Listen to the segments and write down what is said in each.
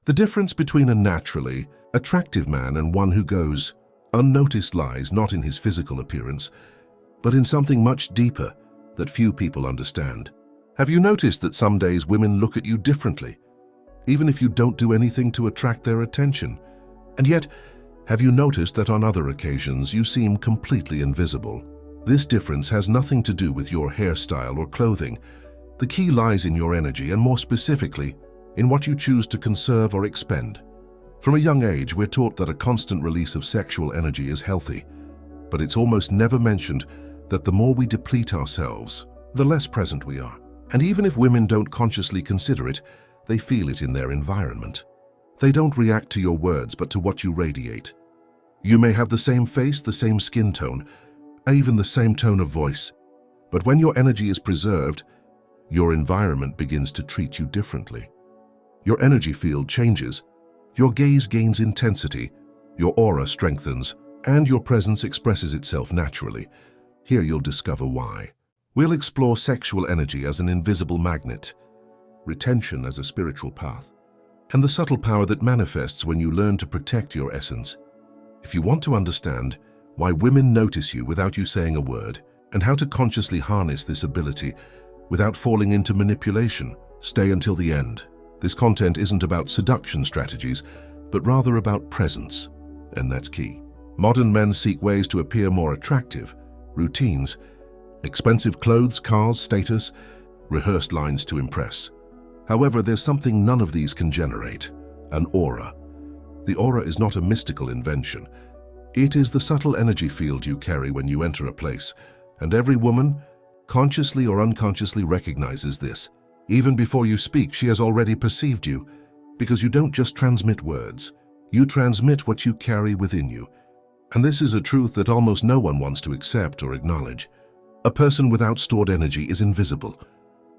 The difference between a naturally attractive man and one who goes unnoticed lies not in his physical appearance, but in something much deeper that few people understand. Have you noticed that some days women look at you differently, even if you don't do anything to attract their attention? And yet, have you noticed that on other occasions you seem completely invisible? This difference has nothing to do with your hairstyle or clothing. The key lies in your energy, and more specifically, in what you choose to conserve or expend. From a young age, we're taught that a constant release of sexual energy is healthy, but it's almost never mentioned that the more we deplete ourselves, the less present we are. And even if women don't consciously consider it, they feel it in their environment. They don't react to your words, but to what you radiate. You may have the same face, the same skin tone, even the same tone of voice, but when your energy is preserved, your environment begins to treat you differently. Your energy field changes, your gaze gains intensity, your aura strengthens, and your presence expresses itself naturally. Here you'll discover why. We'll explore sexual energy as an invisible magnet, retention as a spiritual path, and the subtle power that manifests when you learn to protect your essence. If you want to understand why women notice you without you saying a word, and how to consciously harness this ability without falling into manipulation, stay until the end. This content isn't about seduction strategies, but rather about presence, and that's key. Modern men seek ways to appear more attractive, routines, expensive clothes, cars, status, rehearsed lines to impress. However, there's something none of these can generate: an aura. The aura is not a mystical invention. It is the subtle energy field you carry when you enter a place, and every woman, consciously or unconsciously, recognizes this. Even before you speak, she has already perceived you, because you don't just transmit words, you transmit what you carry within you. And this is a truth that almost no one wants to accept or acknowledge. A person without stored energy is invisible.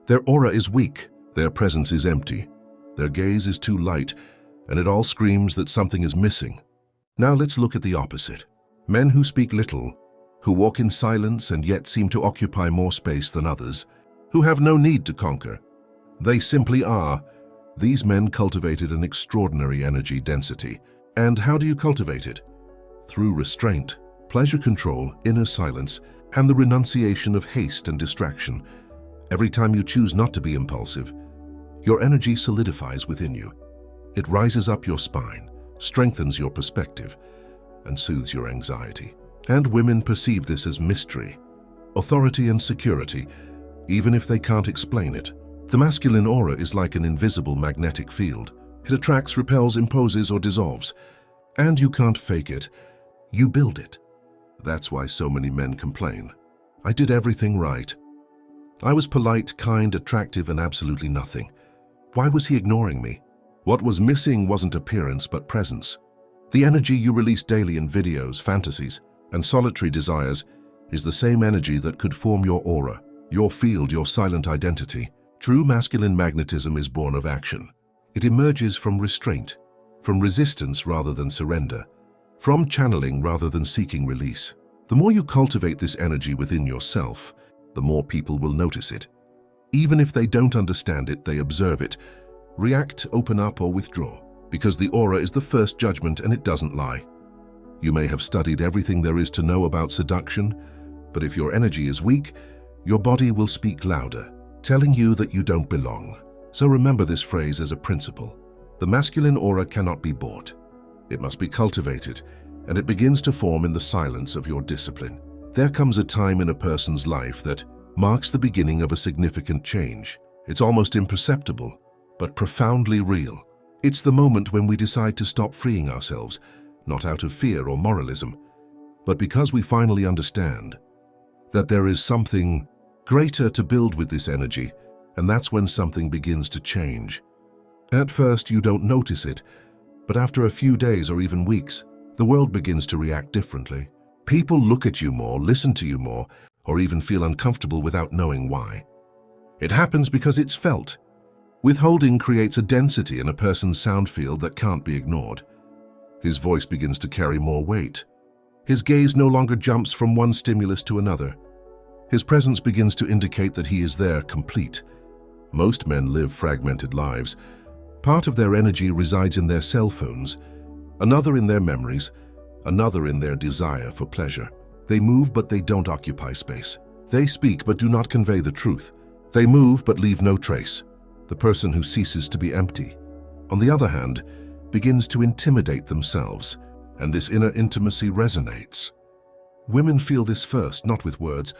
Their aura is weak, their presence is empty, their gaze is too light, and it all screams that something is missing. Now let's look at the opposite. Men who speak little, who walk in silence and yet seem to occupy more space than others, who have no need to conquer. They simply are. These men cultivated an extraordinary energy density. And how do you cultivate it? Through restraint, pleasure control, inner silence, and the renunciation of haste and distraction. Every time you choose not to be impulsive, your energy solidifies within you. It rises up your spine, strengthens your perspective, and soothes your anxiety. And women perceive this as mystery, authority, and security, even if they can't explain it. The masculine aura is like an invisible magnetic field. It attracts, repels, imposes, or dissolves. And you can't fake it. You build it. That's why so many men complain. I did everything right. I was polite, kind, attractive, and absolutely nothing. Why was he ignoring me? What was missing wasn't appearance, but presence. The energy you release daily in videos, fantasies, and solitary desires is the same energy that could form your aura, your field, your silent identity. True masculine magnetism is born of action. It emerges from restraint, from resistance rather than surrender, from channeling rather than seeking release. The more you cultivate this energy within yourself, the more people will notice it. Even if they don't understand it, they observe it, react, open up, or withdraw, because the aura is the first judgment and it doesn't lie. You may have studied everything there is to know about seduction, but if your energy is weak, your body will speak louder, telling you that you don't belong. So remember this phrase as a principle. The masculine aura cannot be bought. It must be cultivated, and it begins to form in the silence of your discipline. There comes a time in a person's life that marks the beginning of a significant change. It's almost imperceptible, but profoundly real. It's the moment when we decide to stop freeing ourselves, not out of fear or moralism, but because we finally understand that there is something greater to build with this energy, and that's when something begins to change. At first, you don't notice it, but after a few days or even weeks, the world begins to react differently. People look at you more, listen to you more, or even feel uncomfortable without knowing why. It happens because it's felt. Withholding creates a density in a person's sound field that can't be ignored. His voice begins to carry more weight. His gaze no longer jumps from one stimulus to another. His presence begins to indicate that he is there, complete. Most men live fragmented lives, Part of their energy resides in their cell phones, another in their memories, another in their desire for pleasure. They move, but they don't occupy space. They speak, but do not convey the truth. They move, but leave no trace. The person who ceases to be empty, on the other hand, begins to intimidate themselves, and this inner intimacy resonates. Women feel this first, not with words,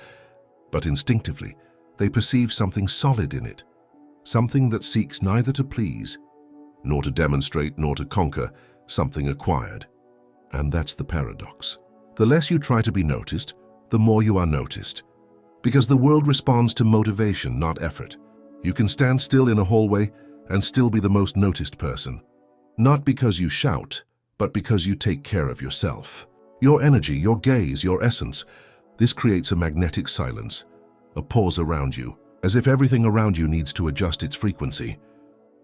but instinctively. They perceive something solid in it, something that seeks neither to please, nor to demonstrate, nor to conquer, something acquired. And that's the paradox. The less you try to be noticed, the more you are noticed. Because the world responds to motivation, not effort. You can stand still in a hallway and still be the most noticed person. Not because you shout, but because you take care of yourself. Your energy, your gaze, your essence. This creates a magnetic silence, a pause around you, as if everything around you needs to adjust its frequency.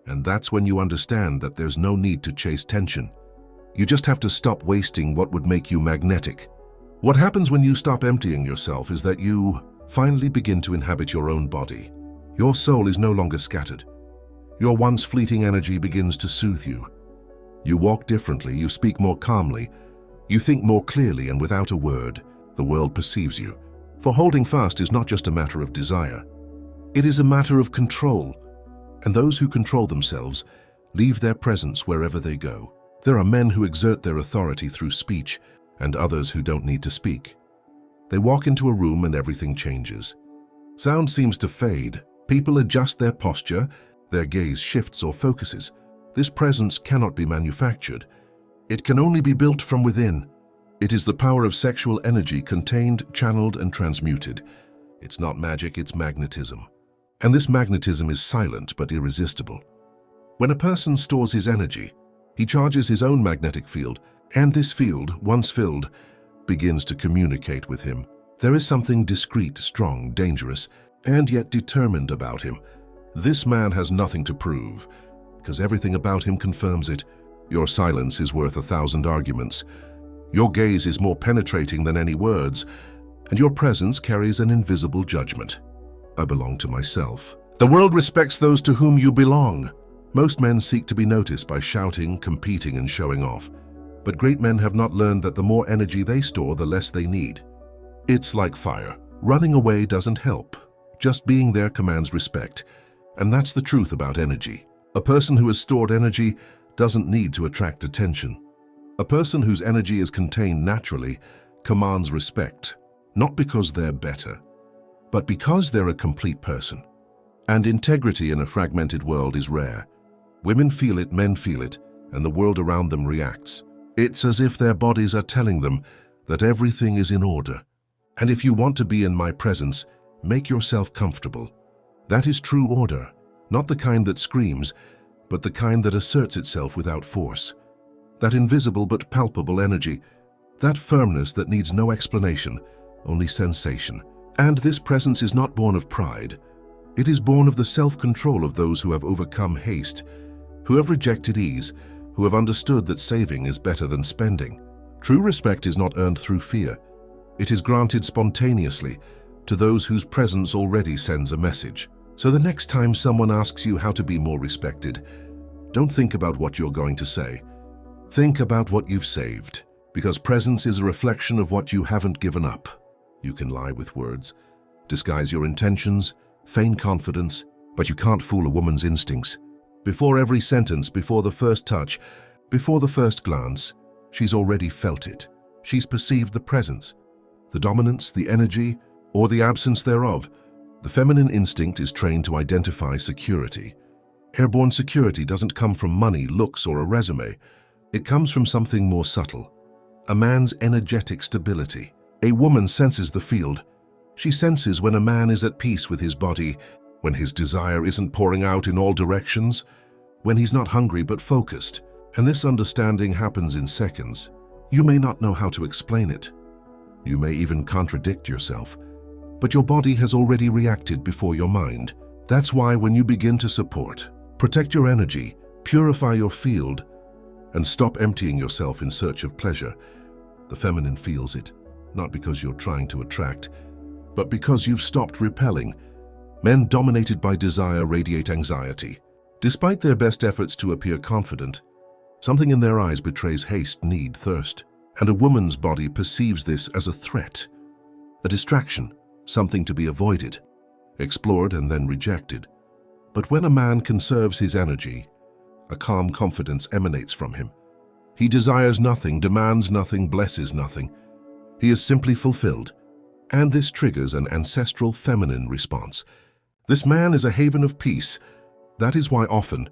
And that's when you understand that there's no need to chase tension. You just have to stop wasting what would make you magnetic. What happens when you stop emptying yourself is that you finally begin to inhabit your own body. Your soul is no longer scattered. Your once fleeting energy begins to soothe you. You walk differently, you speak more calmly, you think more clearly, and without a word, the world perceives you. For holding fast is not just a matter of desire. It is a matter of control. And those who control themselves leave their presence wherever they go. There are men who exert their authority through speech, and others who don't need to speak. They walk into a room and everything changes. Sound seems to fade. People adjust their posture, their gaze shifts or focuses. This presence cannot be manufactured. It can only be built from within. It is the power of sexual energy contained, channeled, and transmuted. It's not magic, it's magnetism. And this magnetism is silent but irresistible. When a person stores his energy, he charges his own magnetic field, and this field, once filled, begins to communicate with him. There is something discreet, strong, dangerous, and yet determined about him. This man has nothing to prove, because everything about him confirms it. Your silence is worth 1,000 arguments. Your gaze is more penetrating than any words, and your presence carries an invisible judgment. I belong to myself. The world respects those to whom you belong. Most men seek to be noticed by shouting, competing, and showing off. But great men have not learned that the more energy they store, the less they need. It's like fire. Running away doesn't help. Just being there commands respect. And that's the truth about energy. A person who has stored energy doesn't need to attract attention. A person whose energy is contained naturally commands respect, not because they're better, but because they're a complete person. And integrity in a fragmented world is rare. Women feel it, men feel it, and the world around them reacts. It's as if their bodies are telling them that everything is in order. And if you want to be in my presence, make yourself comfortable. That is true order, not the kind that screams, but the kind that asserts itself without force. That invisible but palpable energy, that firmness that needs no explanation, only sensation. And this presence is not born of pride. It is born of the self-control of those who have overcome haste, who have rejected ease, who have understood that saving is better than spending. True respect is not earned through fear. It is granted spontaneously to those whose presence already sends a message. So the next time someone asks you how to be more respected, don't think about what you're going to say. Think about what you've saved, because presence is a reflection of what you haven't given up. You can lie with words, disguise your intentions, feign confidence, but you can't fool a woman's instincts. Before every sentence, before the first touch, before the first glance, she's already felt it. She's perceived the presence, the dominance, the energy, or the absence thereof. The feminine instinct is trained to identify security. Airborne security doesn't come from money, looks, or a resume. It comes from something more subtle. A man's energetic stability. A woman senses the field. She senses when a man is at peace with his body, when his desire isn't pouring out in all directions, when he's not hungry but focused. And this understanding happens in seconds. You may not know how to explain it. You may even contradict yourself. But your body has already reacted before your mind. That's why when you begin to support, protect your energy, purify your field, and stop emptying yourself in search of pleasure, the feminine feels it, not because you're trying to attract, but because you've stopped repelling. Men dominated by desire radiate anxiety. Despite their best efforts to appear confident, something in their eyes betrays haste, need, thirst, and a woman's body perceives this as a threat, a distraction, something to be avoided, explored and then rejected. But when a man conserves his energy, a calm confidence emanates from him. He desires nothing, demands nothing, blesses nothing. He is simply fulfilled, and this triggers an ancestral feminine response. This man is a haven of peace. That is why often,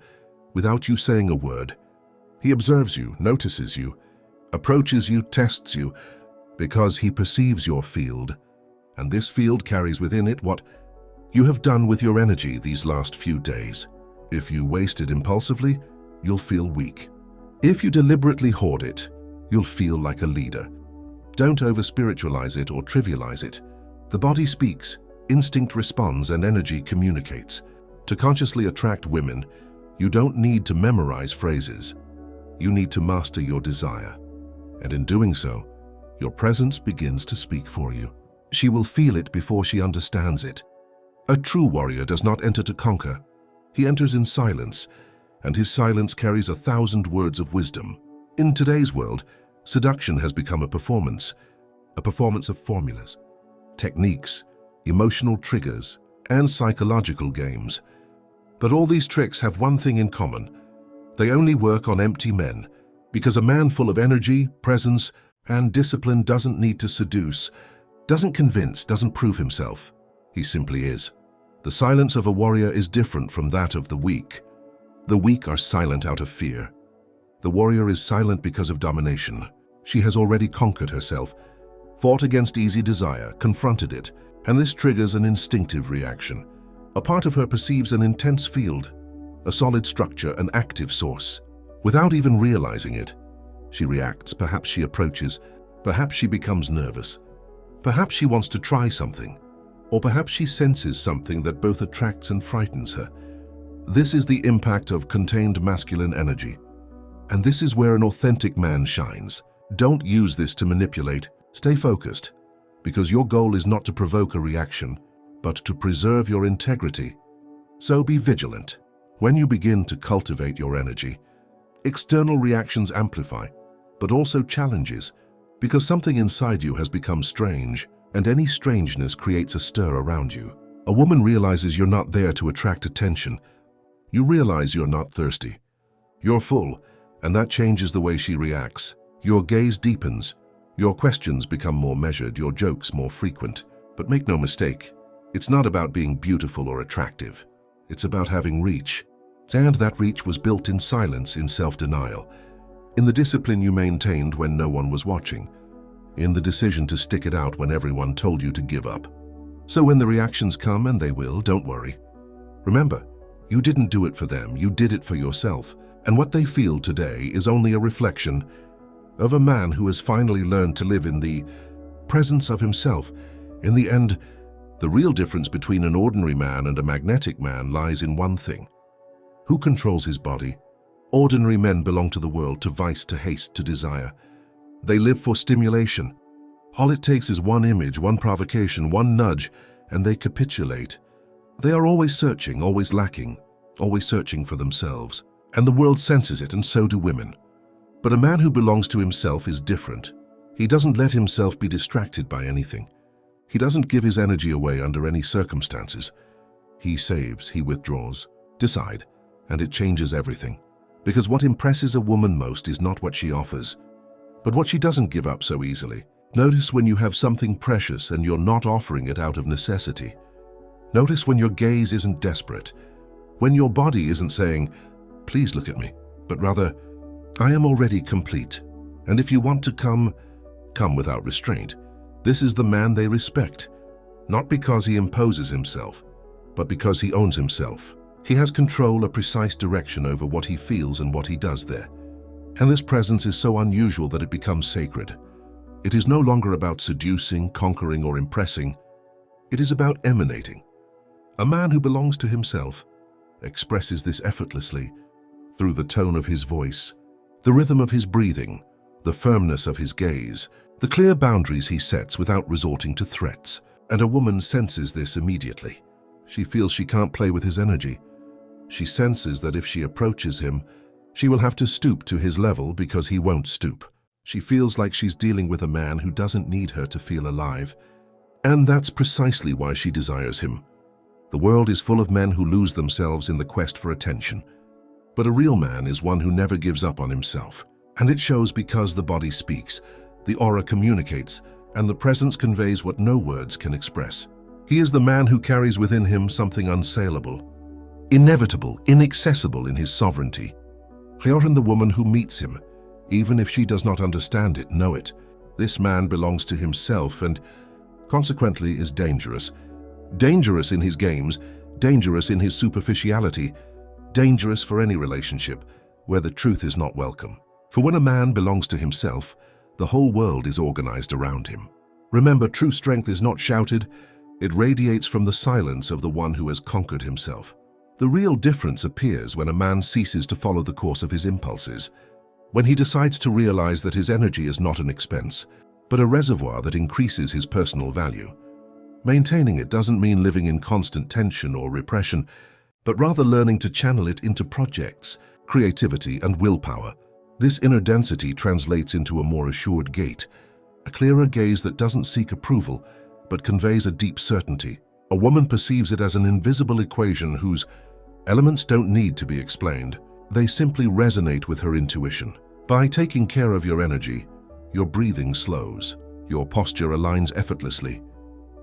without you saying a word, he observes you, notices you, approaches you, tests you, because he perceives your field, and this field carries within it what you have done with your energy these last few days. If you waste it impulsively, you'll feel weak. If you deliberately hoard it, you'll feel like a leader. Don't over-spiritualize it or trivialize it. The body speaks, instinct responds, and energy communicates. To consciously attract women, you don't need to memorize phrases. You need to master your desire. And in doing so, your presence begins to speak for you. She will feel it before she understands it. A true warrior does not enter to conquer. He enters in silence, and his silence carries 1,000 words of wisdom. In today's world, seduction has become a performance of formulas, techniques, emotional triggers, and psychological games. But all these tricks have one thing in common. They only work on empty men, because a man full of energy, presence, and discipline doesn't need to seduce, doesn't convince, doesn't prove himself. He simply is. The silence of a warrior is different from that of the weak. The weak are silent out of fear. The warrior is silent because of domination. She has already conquered herself, fought against easy desire, confronted it, and this triggers an instinctive reaction. A part of her perceives an intense field, a solid structure, an active source. Without even realizing it, she reacts. Perhaps she approaches, perhaps she becomes nervous, perhaps she wants to try something, or perhaps she senses something that both attracts and frightens her. This is the impact of contained masculine energy. And this is where an authentic man shines. Don't use this to manipulate. Stay focused, because your goal is not to provoke a reaction, but to preserve your integrity. So be vigilant. When you begin to cultivate your energy, external reactions amplify, but also challenges, because something inside you has become strange, and any strangeness creates a stir around you. A woman realizes you're not there to attract attention. You realize you're not thirsty. You're full, and that changes the way she reacts. Your gaze deepens. Your questions become more measured, your jokes more frequent. But make no mistake, it's not about being beautiful or attractive. It's about having reach. And that reach was built in silence, in self-denial, in the discipline you maintained when no one was watching, in the decision to stick it out when everyone told you to give up. So when the reactions come, and they will, don't worry. Remember, you didn't do it for them, you did it for yourself. And what they feel today is only a reflection of a man who has finally learned to live in the presence of himself. In the end, the real difference between an ordinary man and a magnetic man lies in one thing. Who controls his body? Ordinary men belong to the world, to vice, to haste, to desire. They live for stimulation. All it takes is one image, one provocation, one nudge, and they capitulate. They are always searching, always lacking, always searching for themselves. And the world senses it, and so do women. But a man who belongs to himself is different. He doesn't let himself be distracted by anything. He doesn't give his energy away under any circumstances. He saves, he withdraws. Decide, and it changes everything. Because what impresses a woman most is not what she offers, but what she doesn't give up so easily. Notice when you have something precious and you're not offering it out of necessity. Notice when your gaze isn't desperate, when your body isn't saying, "Please look at me," but rather, "I am already complete, and if you want to come, come without restraint." This is the man they respect, not because he imposes himself, but because he owns himself. He has control, a precise direction over what he feels and what he does there. And this presence is so unusual that it becomes sacred. It is no longer about seducing, conquering, or impressing. It is about emanating. A man who belongs to himself expresses this effortlessly through the tone of his voice, the rhythm of his breathing, the firmness of his gaze, the clear boundaries he sets without resorting to threats. And a woman senses this immediately. She feels she can't play with his energy. She senses that if she approaches him, she will have to stoop to his level because he won't stoop. She feels like she's dealing with a man who doesn't need her to feel alive. And that's precisely why she desires him. The world is full of men who lose themselves in the quest for attention. But a real man is one who never gives up on himself. And it shows because the body speaks, the aura communicates, and the presence conveys what no words can express. He is the man who carries within him something unsaleable, inevitable, inaccessible in his sovereignty. And the woman who meets him, even if she does not understand it, know it. This man belongs to himself and, consequently, is dangerous. Dangerous in his games, dangerous in his superficiality, dangerous for any relationship where the truth is not welcome. For when a man belongs to himself, the whole world is organized around him. Remember, true strength is not shouted, it radiates from the silence of the one who has conquered himself. The real difference appears when a man ceases to follow the course of his impulses, when he decides to realize that his energy is not an expense, but a reservoir that increases his personal value. Maintaining it doesn't mean living in constant tension or repression, but rather learning to channel it into projects, creativity, and willpower. This inner density translates into a more assured gait, a clearer gaze that doesn't seek approval, but conveys a deep certainty. A woman perceives it as an invisible equation whose elements don't need to be explained. They simply resonate with her intuition. By taking care of your energy, your breathing slows, your posture aligns effortlessly,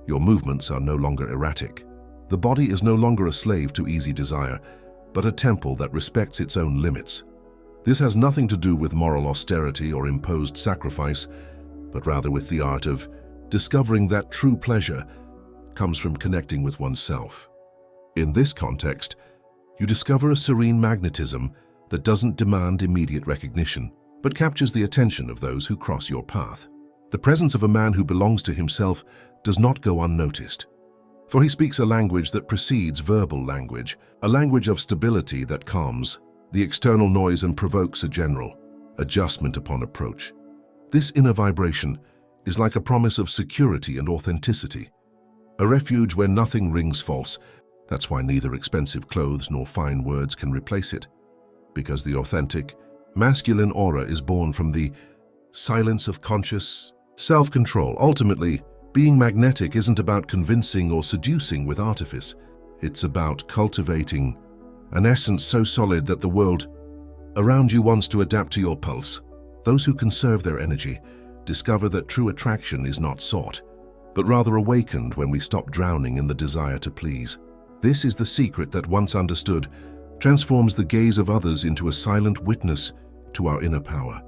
your movements are no longer erratic. The body is no longer a slave to easy desire, but a temple that respects its own limits. This has nothing to do with moral austerity or imposed sacrifice, but rather with the art of discovering that true pleasure comes from connecting with oneself. In this context, you discover a serene magnetism that doesn't demand immediate recognition, but captures the attention of those who cross your path. The presence of a man who belongs to himself does not go unnoticed, for he speaks a language that precedes verbal language, a language of stability that calms the external noise and provokes a general adjustment upon approach. This inner vibration is like a promise of security and authenticity, a refuge where nothing rings false. That's why neither expensive clothes nor fine words can replace it, because the authentic, masculine aura is born from the silence of conscious self-control. Ultimately, being magnetic isn't about convincing or seducing with artifice. It's about cultivating an essence so solid that the world around you wants to adapt to your pulse. Those who conserve their energy discover that true attraction is not sought, but rather awakened when we stop drowning in the desire to please. This is the secret that, once understood, transforms the gaze of others into a silent witness to our inner power.